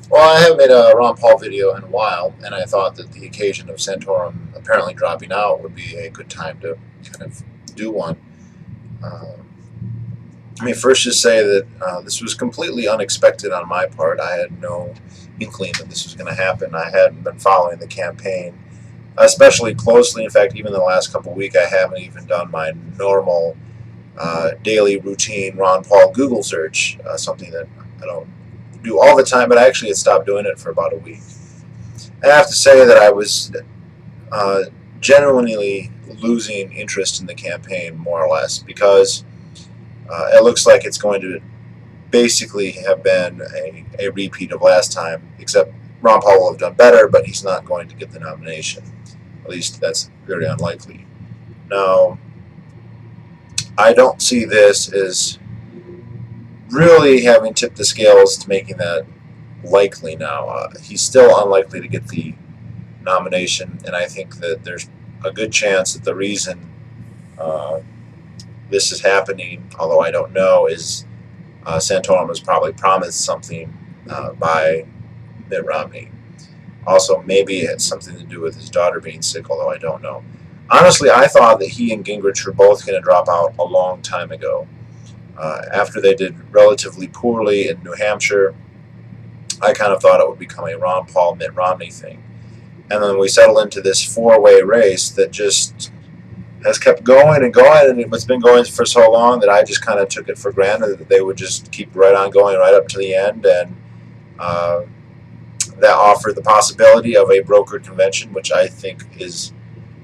Well, I haven't made a Ron Paul video in a while, and I thought that the occasion of Santorum apparently dropping out would be a good time to kind of do one. Let me first just say that this was completely unexpected on my part. I had no inkling that this was going to happen. I hadn't been following the campaign especially closely. In fact, even the last couple of weeks, I haven't even done my normal daily routine Ron Paul Google search, something that I don't do all the time, but I actually had stopped doing it for about a week. I have to say that I was genuinely losing interest in the campaign, more or less, because it looks like it's going to basically have been a repeat of last time, except Ron Paul will have done better, but he's not going to get the nomination. At least that's very unlikely. Now, I don't see this as really having tipped the scales to making that likely now. He's still unlikely to get the nomination, and I think that there's a good chance that the reason this is happening, although I don't know, is Santorum has probably promised something by Mitt Romney. Also, maybe it had something to do with his daughter being sick, although I don't know. Honestly, I thought that he and Gingrich were both going to drop out a long time ago. After they did relatively poorly in New Hampshire, I kind of thought it would become a Ron Paul, Mitt Romney thing. And then we settle into this four-way race that just has kept going and going, and it's been going for so long that I just kind of took it for granted that they would just keep right on going right up to the end, and that offered the possibility of a brokered convention, which I think is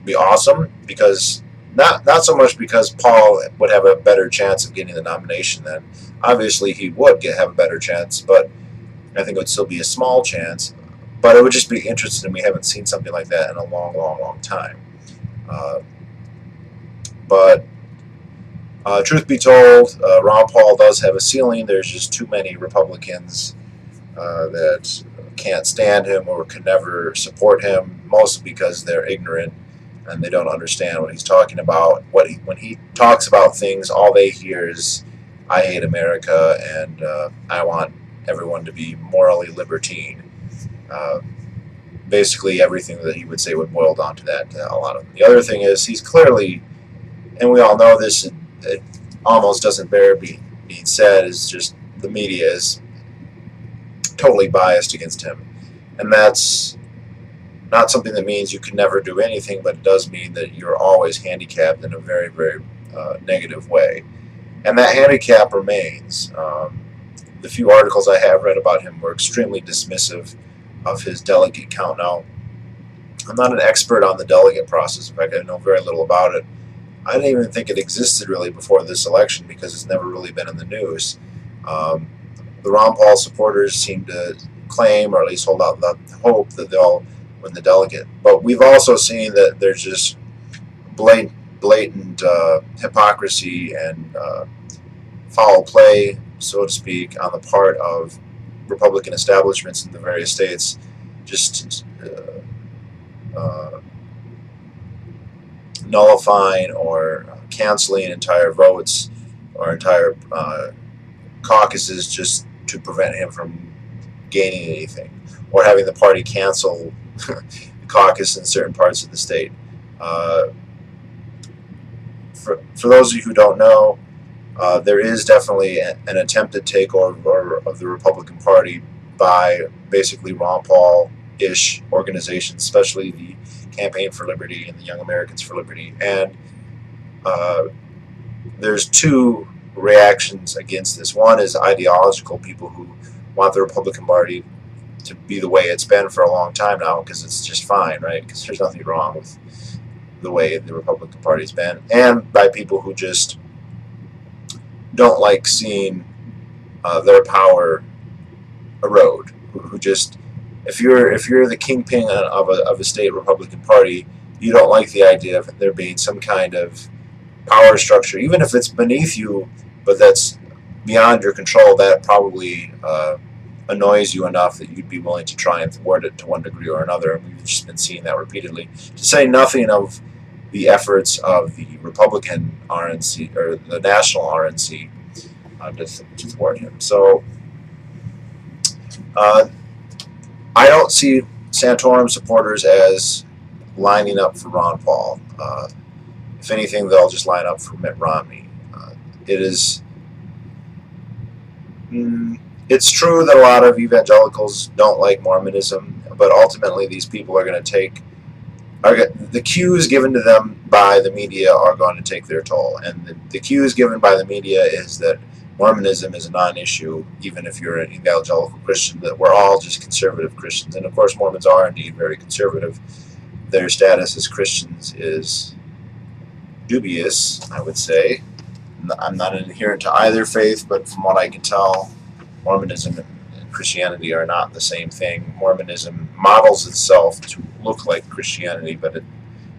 be awesome, because not so much because Paul would have a better chance of getting the nomination. Then obviously he would have a better chance, but I think it would still be a small chance. But it would just be interesting. We haven't seen something like that in a long time. But truth be told, Ron Paul does have a ceiling. There's just too many Republicans that can't stand him or can never support him, mostly because they're ignorant and they don't understand what he's talking about. When he talks about things, all they hear is, "I hate America," and "I want everyone to be morally libertine." Basically, everything that he would say would boil down to that. A lot of them. The other thing is, he's clearly, and we all know this, it almost doesn't bear being said, is just the media is totally biased against him. And that's not something that means you can never do anything, but it does mean that you're always handicapped in a very negative way. And that handicap remains. The few articles I have read about him were extremely dismissive of his delegate count. Now, I'm not an expert on the delegate process. In fact, I know very little about it. I didn't even think it existed really before this election, because it's never really been in the news. The Ron Paul supporters seem to claim, or at least hold out the hope, that they'll win the delegate. But we've also seen that there's just blatant hypocrisy and foul play, so to speak, on the part of Republican establishments in the various states, just nullifying or canceling entire votes or entire caucuses just to prevent him from gaining anything, or having the party cancel the caucus in certain parts of the state. For those of you who don't know, there is definitely an attempted takeover of the Republican Party by basically Ron Paul-ish organizations, especially the Campaign for Liberty and the Young Americans for Liberty. And there's two reactions against this. One is ideological, people who want the Republican Party to be the way it's been for a long time now, because it's just fine, right? Because there's nothing wrong with the way the Republican Party's been. And by people who just don't like seeing their power erode, who just, if you're the kingpin of a state Republican Party, you don't like the idea of there being some kind of power structure, even if it's beneath you, but that's beyond your control. That probably annoys you enough that you'd be willing to try and thwart it to one degree or another. And we've just been seeing that repeatedly. To say nothing of the efforts of the Republican RNC, or the national RNC, to thwart him. So Uh, I don't see Santorum supporters as lining up for Ron Paul. If anything, they'll just line up for Mitt Romney. It is. It's true that a lot of evangelicals don't like Mormonism, but ultimately these people are going to take the cues given to them by the media are going to take their toll, and the cues given by the media is that Mormonism is a non-issue, even if you're an evangelical Christian, that we're all just conservative Christians. And of course Mormons are indeed very conservative. Their status as Christians is dubious, I would say. I'm not an adherent to either faith, but from what I can tell, Mormonism and Christianity are not the same thing. Mormonism models itself to look like Christianity, but it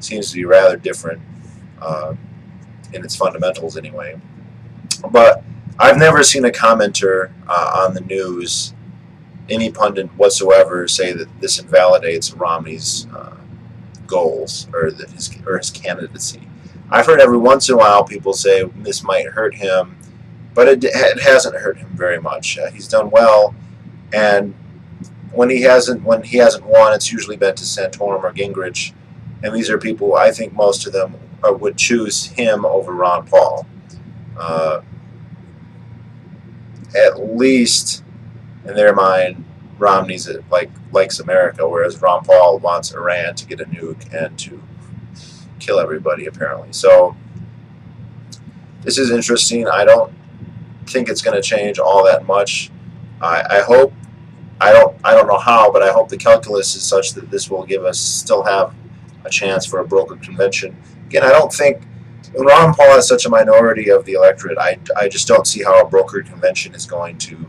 seems to be rather different in its fundamentals anyway. But I've never seen a commenter on the news, any pundit whatsoever, say that this invalidates Romney's goals or his candidacy. I've heard every once in a while people say this might hurt him, but it hasn't hurt him very much. He's done well, and when he hasn't won, it's usually been to Santorum or Gingrich, and these are people, I think most of them would choose him over Ron Paul. At least in their mind, Romney's likes America, whereas Ron Paul wants Iran to get a nuke and to kill everybody, apparently. So this is interesting. I don't think it's going to change all that much. I hope. I don't know how, but I hope the calculus is such that this will give us still have a chance for a brokered convention. Again, I don't think when Ron Paul has such a minority of the electorate, I just don't see how a brokered convention is going to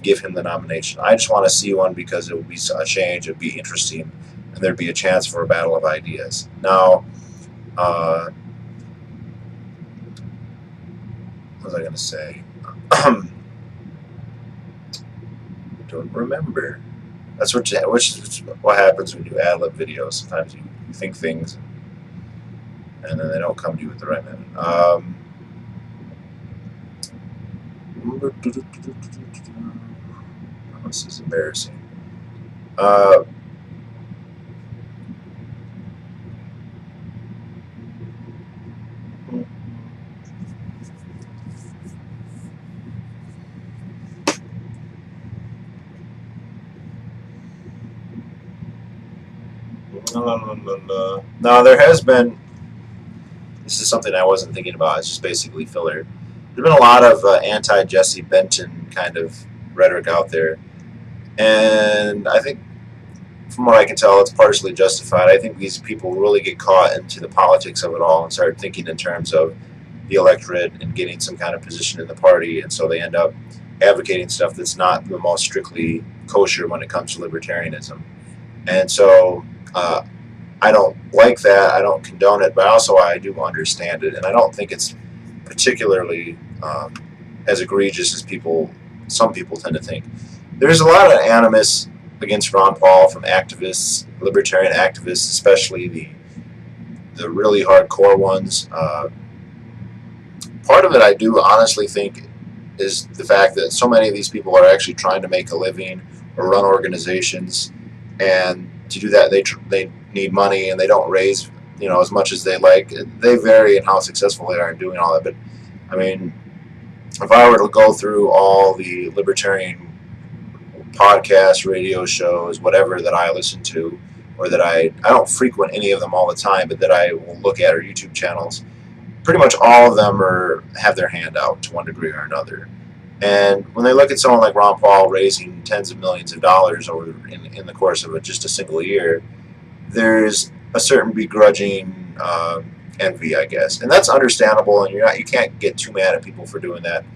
give him the nomination. I just want to see one because it would be a change, it would be interesting, and there'd be a chance for a battle of ideas. Now, what was I going to say? Don't remember. That's which is what happens when you ad-lib videos. Sometimes you think things and then they don't come to you at the right minute. This is embarrassing. No, there has been. This is something I wasn't thinking about. It's just basically filler. There's been a lot of anti-Jesse Benton kind of rhetoric out there, and I think, from what I can tell, it's partially justified. I think these people really get caught into the politics of it all and start thinking in terms of the electorate and getting some kind of position in the party, and so they end up advocating stuff that's not the most strictly kosher when it comes to libertarianism. And so I don't like that. I don't condone it, but also I do understand it, and I don't think it's particularly as egregious as some people tend to think. There's a lot of animus against Ron Paul from activists, libertarian activists, especially the really hardcore ones. Part of it I do honestly think is the fact that so many of these people are actually trying to make a living or run organizations, and to do that they need money, and they don't raise as much as they like. They vary in how successful they are in doing all that, but I mean, if I were to go through all the libertarian podcasts, radio shows, whatever that I listen to, or that I don't frequent any of them all the time, but that I will look at, or YouTube channels, pretty much all of them have their hand out to one degree or another. And when they look at someone like Ron Paul raising tens of millions of dollars in the course of just a single year, there's a certain begrudging envy, I guess, and that's understandable. And you can't get too mad at people for doing that.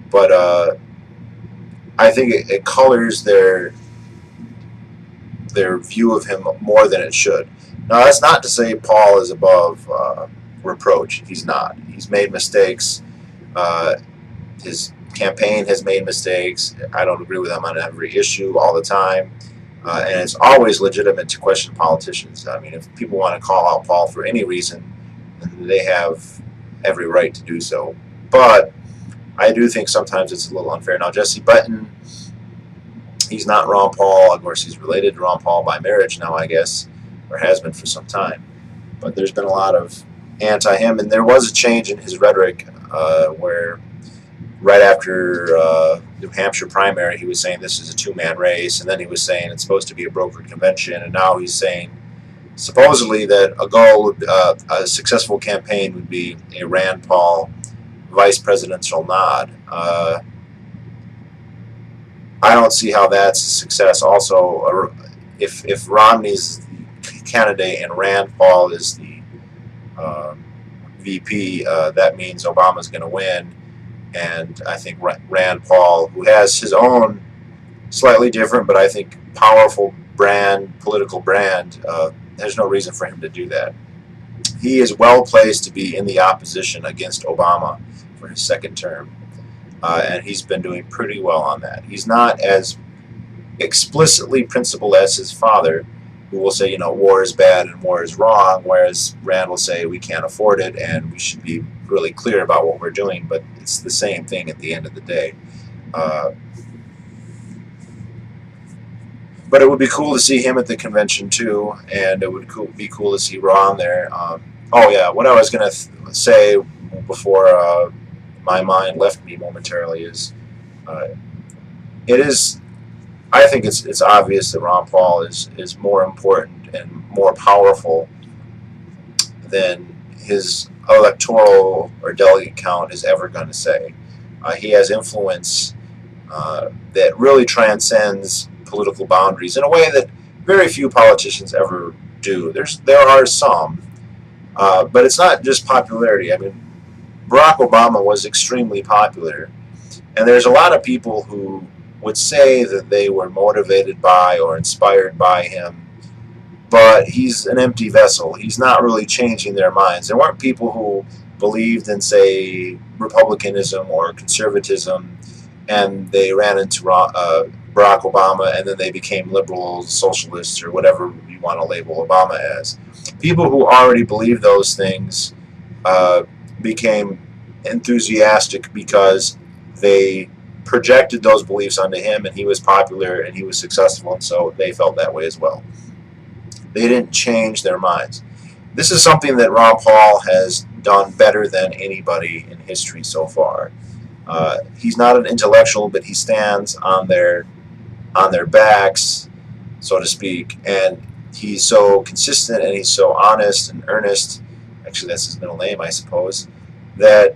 But I think it colors their view of him more than it should. Now, that's not to say Paul is above reproach. He's not. He's made mistakes. His campaign has made mistakes. I don't agree with him on every issue all the time. And it's always legitimate to question politicians. I mean, if people want to call out Paul for any reason, they have every right to do so. But I do think sometimes it's a little unfair. Now, Jesse Benton, He's not Ron Paul. Of course, he's related to Ron Paul by marriage now, I guess, or has been for some time. But there's been a lot of anti-him, and there was a change in his rhetoric where right after New Hampshire primary, he was saying this is a two-man race, and then he was saying it's supposed to be a brokered convention, and now he's saying supposedly that a goal, a successful campaign would be a Rand Paul vice presidential nod. I don't see how that's a success. Also, if Romney's the candidate and Rand Paul is the VP, that means Obama's going to win. And I think Rand Paul, who has his own slightly different but I think powerful political brand, there's no reason for him to do that. He is well placed to be in the opposition against Obama for his second term. And he's been doing pretty well on that. He's not as explicitly principled as his father, who will say, war is bad and war is wrong, whereas Rand will say we can't afford it and we should be really clear about what we're doing, but it's the same thing at the end of the day. But it would be cool to see him at the convention too, and it would be cool to see Ron there. Oh yeah, what I was going to say before my mind left me momentarily is I think it's obvious that Ron Paul is more important and more powerful than his electoral or delegate count is ever going to say. He has influence that really transcends political boundaries in a way that very few politicians ever do. There are some, but it's not just popularity. I mean, Barack Obama was extremely popular, and there's a lot of people who would say that they were motivated by or inspired by him, but he's an empty vessel. He's not really changing their minds. There weren't people who believed in, say, republicanism or conservatism, and they ran into Barack Obama, and then they became liberals, socialists, or whatever you want to label Obama as. People who already believed those things became enthusiastic because they projected those beliefs onto him, and he was popular and he was successful, and so they felt that way as well. They didn't change their minds. This is something that Ron Paul has done better than anybody in history so far. He's not an intellectual, but he stands on their backs, so to speak, and he's so consistent and he's so honest and earnest. Actually, that's his middle name, I suppose. That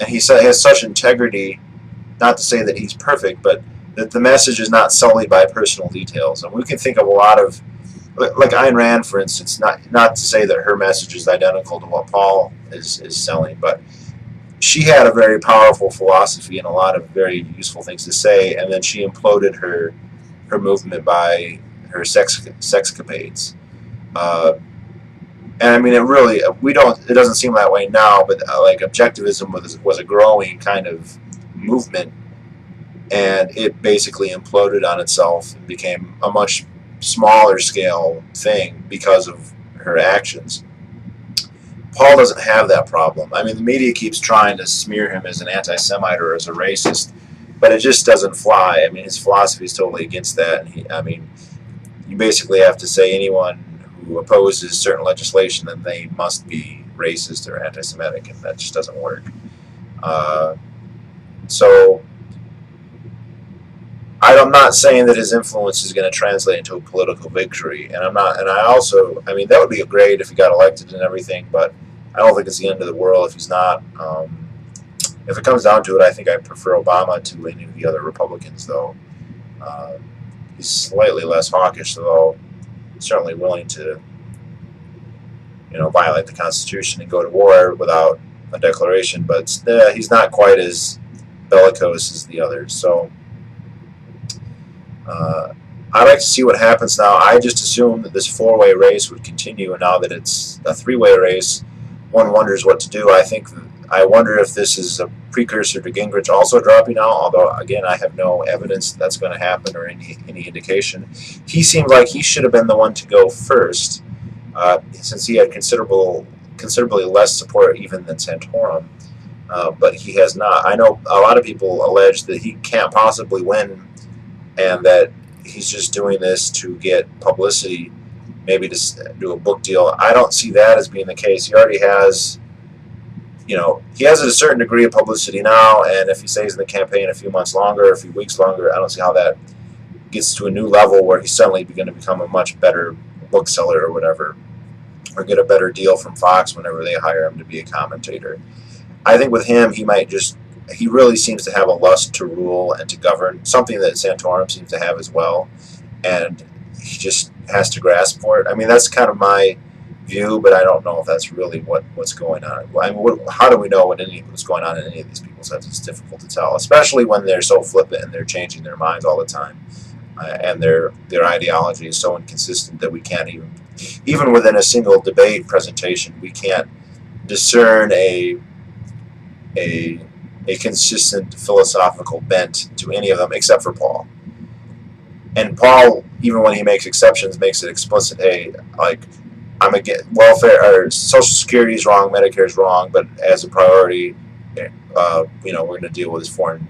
and he has such integrity. Not to say that he's perfect, but that the message is not sullied by personal details. And we can think of a lot of, like Ayn Rand, for instance. Not to say that her message is identical to what Paul is selling, but she had a very powerful philosophy and a lot of very useful things to say, and then she imploded her movement by her sexcapades. And I mean, it doesn't seem that way now, but like objectivism was a growing kind of movement, and it basically imploded on itself and became a much smaller scale thing because of her actions. Paul doesn't have that problem. I mean, the media keeps trying to smear him as an anti-Semite or as a racist, but it just doesn't fly. I mean, his philosophy is totally against that. And you basically have to say anyone who opposes certain legislation, then they must be racist or anti-Semitic, and that just doesn't work. So I'm not saying that his influence is going to translate into a political victory, and I mean, that would be great if he got elected and everything, but I don't think it's the end of the world if he's not. If it comes down to it, I think I prefer Obama to any of the other Republicans, though. He's slightly less hawkish, though. Certainly willing to, violate the Constitution and go to war without a declaration, but he's not quite as bellicose as the others. So I'd like to see what happens now. I just assumed that this four-way race would continue, and now that it's a three-way race, one wonders what to do. I wonder if this is a precursor to Gingrich also dropping out, although, again, I have no evidence that's going to happen or any indication. He seemed like he should have been the one to go first, since he had considerably less support even than Santorum, but he has not. I know a lot of people allege that he can't possibly win and that he's just doing this to get publicity, maybe to do a book deal. I don't see that as being the case. He already has, he has a certain degree of publicity now, and if he stays in the campaign a few months longer, a few weeks longer, I don't see how that gets to a new level where he's suddenly going to become a much better bookseller or whatever, or get a better deal from Fox whenever they hire him to be a commentator. I think with him, he really seems to have a lust to rule and to govern, something that Santorum seems to have as well, and he just has to grasp for it. I mean, that's kind of my view, but I don't know if that's really what's going on. I mean, how do we know what's going on in any of these people's heads? It's difficult to tell, especially when they're so flippant and they're changing their minds all the time, and their ideology is so inconsistent that we can't even within a single debate presentation, we can't discern a consistent philosophical bent to any of them except for Paul. And Paul, even when he makes exceptions, makes it explicit. Hey, like, I'm against welfare or Social Security is wrong, Medicare is wrong, but as a priority, we're going to deal with this foreign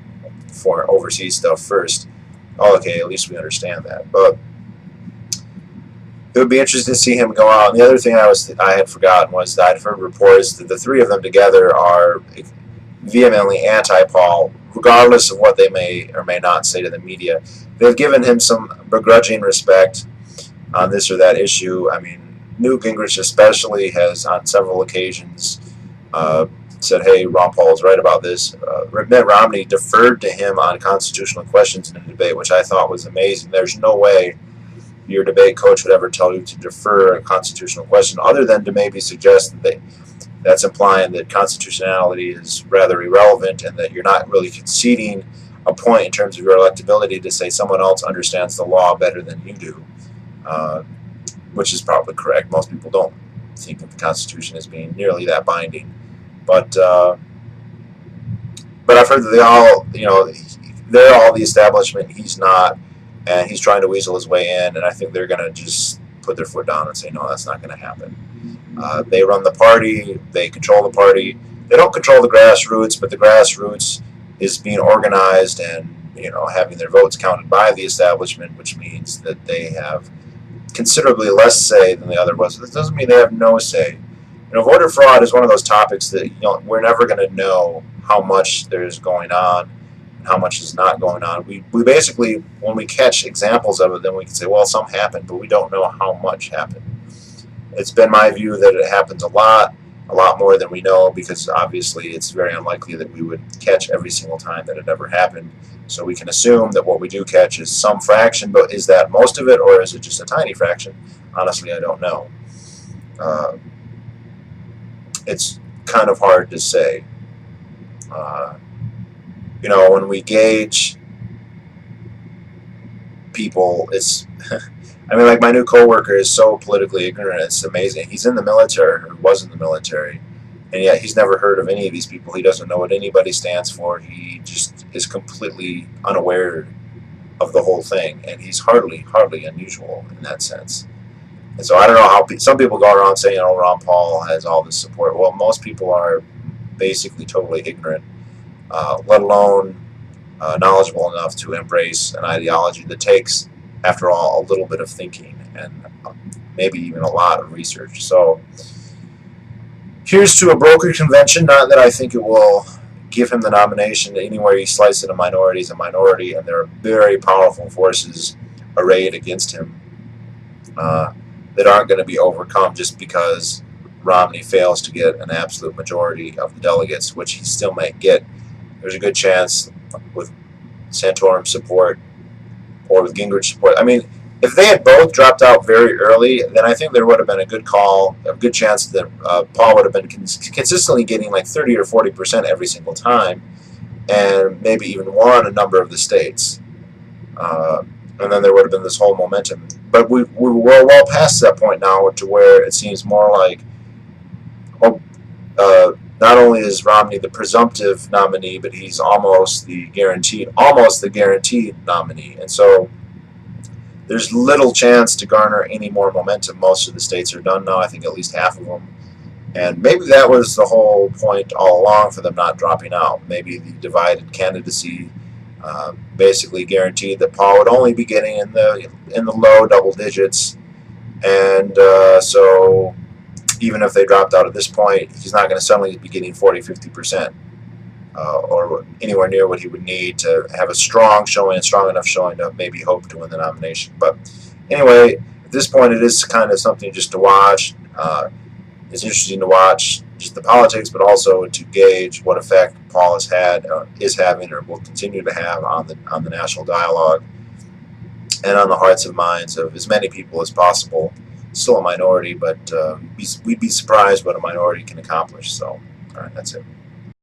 overseas stuff first. Oh, okay, at least we understand that. But it would be interesting to see him go out. And the other thing I had forgotten was that I'd heard reports that the three of them together are vehemently anti-Paul, regardless of what they may or may not say to the media. They've given him some begrudging respect on this or that issue. I mean, Newt Gingrich especially has on several occasions said, hey, Ron Paul is right about this. Mitt Romney deferred to him on constitutional questions in a debate, which I thought was amazing. There's no way your debate coach would ever tell you to defer a constitutional question other than to maybe suggest that that's implying that constitutionality is rather irrelevant and that you're not really conceding a point in terms of your electability to say someone else understands the law better than you do, which is probably correct. Most people don't think of the Constitution as being nearly that binding. But I've heard that they're all the establishment. He's not, and he's trying to weasel his way in, and I think they're going to just put their foot down and say, no, that's not going to happen. They run the party. They control the party. They don't control the grassroots, but the grassroots is being organized and having their votes counted by the establishment, which means that they have considerably less say than the other was. This doesn't mean they have no say. Voter fraud is one of those topics that we're never going to know how much there's going on and how much is not going on. We basically, when we catch examples of it, then we can say, well, some happened, but we don't know how much happened. It's been my view that it happens a lot more than we know, because obviously it's very unlikely that we would catch every single time that it ever happened. So we can assume that what we do catch is some fraction, but is that most of it, or is it just a tiny fraction? Honestly, I don't know. It's kind of hard to say. When we gauge people, it's I mean, like, my new coworker is so politically ignorant, it's amazing. He's in the military, or was in the military, and yet he's never heard of any of these people. He doesn't know what anybody stands for. He just is completely unaware of the whole thing, and he's hardly unusual in that sense. And so I don't know how some people go around saying, oh, Ron Paul has all this support. Well, most people are basically totally ignorant, let alone knowledgeable enough to embrace an ideology that takes, after all, a little bit of thinking and maybe even a lot of research. So here's to a brokered convention. Not that I think it will give him the nomination. Anywhere you slice it, a minority is a minority, and there are very powerful forces arrayed against him that aren't going to be overcome just because Romney fails to get an absolute majority of the delegates, which he still might get. There's a good chance with Santorum support or with Gingrich support. I mean, if they had both dropped out very early, then I think there would have been a good chance that Paul would have been consistently getting like 30 or 40% every single time, and maybe even won a number of the states. And then there would have been this whole momentum. But we're well past that point now, to where it seems more like, not only is Romney the presumptive nominee, but he's almost the guaranteed nominee. And so there's little chance to garner any more momentum. Most of the states are done now. I think at least half of them. And maybe that was the whole point all along for them not dropping out. Maybe the divided candidacy basically guaranteed that Paul would only be getting in the low double digits, and so even if they dropped out at this point, he's not going to suddenly be getting 40-50%. Or anywhere near what he would need to have a strong showing, a strong enough showing to maybe hope to win the nomination. But anyway, at this point, it is kind of something just to watch. It's interesting to watch just the politics, but also to gauge what effect Paul has had, is having, or will continue to have on the national dialogue and on the hearts and minds of as many people as possible. Still a minority, but we'd be surprised what a minority can accomplish. So, all right, that's it.